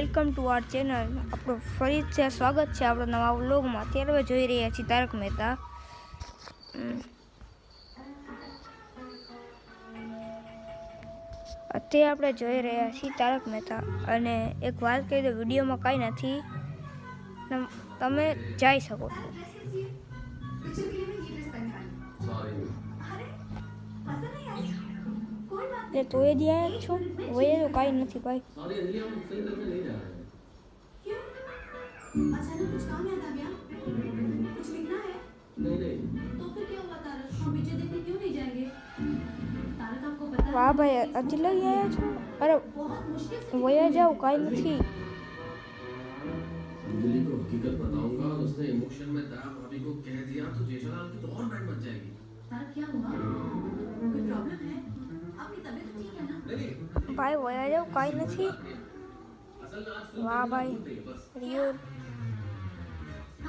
Welcome to R channel. આપણું ફરી સ્વાગત છે આપણો નવા વ્લોગમાં। અત્યારે હવે જોઈ રહ્યા છીએ તારક મહેતા। અત્યારે આપણે જોઈ રહ્યા છીએ તારક મહેતા। અને એક વાત કહી દો, વિડીયોમાં કાંઈ નથી, તમે જઈ શકો છો। એટલે તો એ દિયા છો વયે તો કાંઈ નથી ભાઈ। अचानक कुछ काम याद आ गया? कुछ लिखना है? नहीं। तो फिर क्या हुआ तारक? हम पिक्चर देखने क्यों नहीं जाएंगे? तारक आपको पता है? वाह भाई अति लग आया છો। अरे बहुत मुश्किल से वया जाओ काई नहीं। अंजलि को हकीकत बताऊंगा और उसने इमोशन में दया भाभी को कह दिया तो जेठालाल की तो और बैंड बच जाएगी। तारक क्या हुआ? कोई प्रॉब्लम है? आपकी तबीयत तो ठीक है ना? नहीं भाई वया जाओ काई नहीं। असल में आज वाह भाई रियो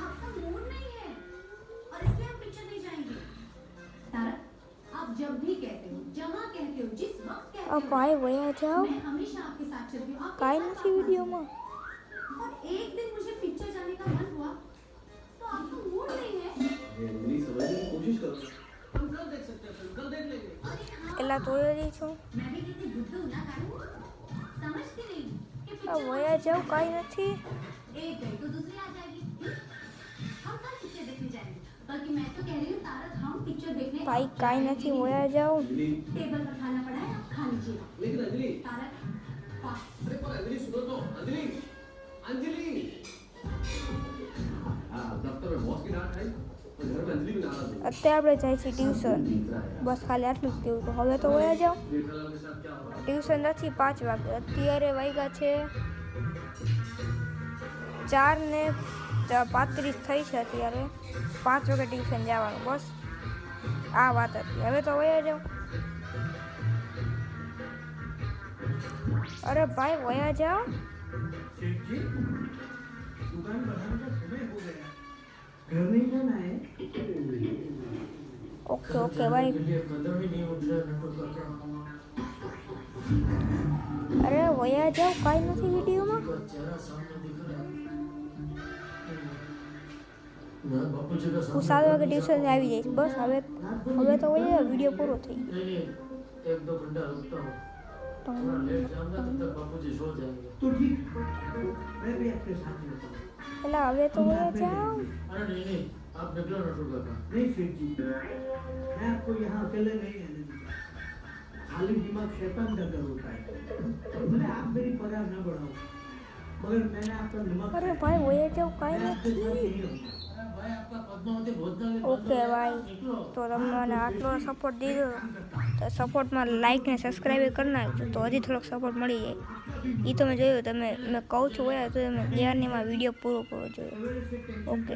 आपका मूड नहीं है और इसलिए हम पिक्चर नहीं जाएंगे। तारक, आप जब भी कहते हो, जहाँ कहते हो, जिस वक्त कहते अब हो, भाई वया जाओ मैं हमेशा आपके साथ चलती हूँ। आपके काई साथ नहीं वीडियो में। और एक दिन मुझे पिक्चर जाने का मन हुआ तो आपका मूड नहीं है। अंजलि समझने की कोशिश करो। हम कल देख सकते हैं, फिल्म कल देख लेंगे। अरे हाँ, एला तो रही छो। मैं भी कितनी बुद्धू हूँ ना तारक, समझती नहीं कि अब पिक्चर वया जाओ काई नहीं। एक गई तो दूसरी आ जाएगी। हम कल पिक्चर देखने जाएंगे। बल्कि मैं तो कह रही हूँ तारक, हम पिक्चर देखने भाई काई नहीं वया जाओ। अंजलि टेबल पर खाना पड़ा है, आप खा लीजिए। लेकिन अंजलि, तारक पास। अरे पर अंजलि सुनो तो, अंजलि अंजलि हाँ दफ्तर में बॉस की डांट आई और घर में अंजलि भी नाराज है। અત્યારે આપણે જાય છે ટ્યુશન। બસ ખાલી આટલું જ કહેવું તો હવે તો વયા જાઓ। जेठालाल के साथ क्या हुआ? ટ્યુશન નથી 5 વાગે, અત્યારે વાગ્યા છે 4:35 થઈ છે। અત્યારે 5 વાગે ટ્યુશન જવાનું। બસ આ વાત હતી। હવે તો વયા જાઓ। અરે ભાઈ વયા જાઓ। सेठ जी, दुकान बढ़ाने का समय हो गया। घर नहीं जाना है? ઓકે ઓકે ભાઈ। અરે વયા જાઓ કાંઈ નથી વિડીયોમાં। હું 7 વાગે ટ્યુશન આવી જઈશ। બસ હવે તો વયા જાઓ, વિડીયો પૂરો થઈ ગયો। एक दो घंटा रुकता हूँ, थोड़ा लेट जाऊंगा तब तक बापूजी सो जाएंगे। तो ठीक, मैं भी आपके साथ रहता हूँ। એટલે હવે તો વયા જાઓ। अरे नहीं, आप निकलो नटू काका। नहीं सेठ जी, मैं आपको यहाँ अकेले नहीं रहने दूंगा। खाली दिमाग शैतान का घर होता है। भले आप मेरी पगार न बढ़ाओ, मगर मैंने आपका दिमाग અરે ભાઈ વયા જાઓ કાંઈ मैं आपके साथ નથી। नहीं रहूँगा। अरे भाई आपका पद्मावती भोजनालय ઓકે ભાઈ, તો તમને આટલો સપોર્ટ દીધો તો સપોર્ટમાં લાઈક ને સબસ્ક્રાઈબ કરી નાખજો તો હજી થોડોક સપોર્ટ મળી જાય। એ તમે જોયું, તમે મેં કહું છું વયા તો તમે 11 માં વિડીયો પૂરો કરવો જોઈએ। ઓકે।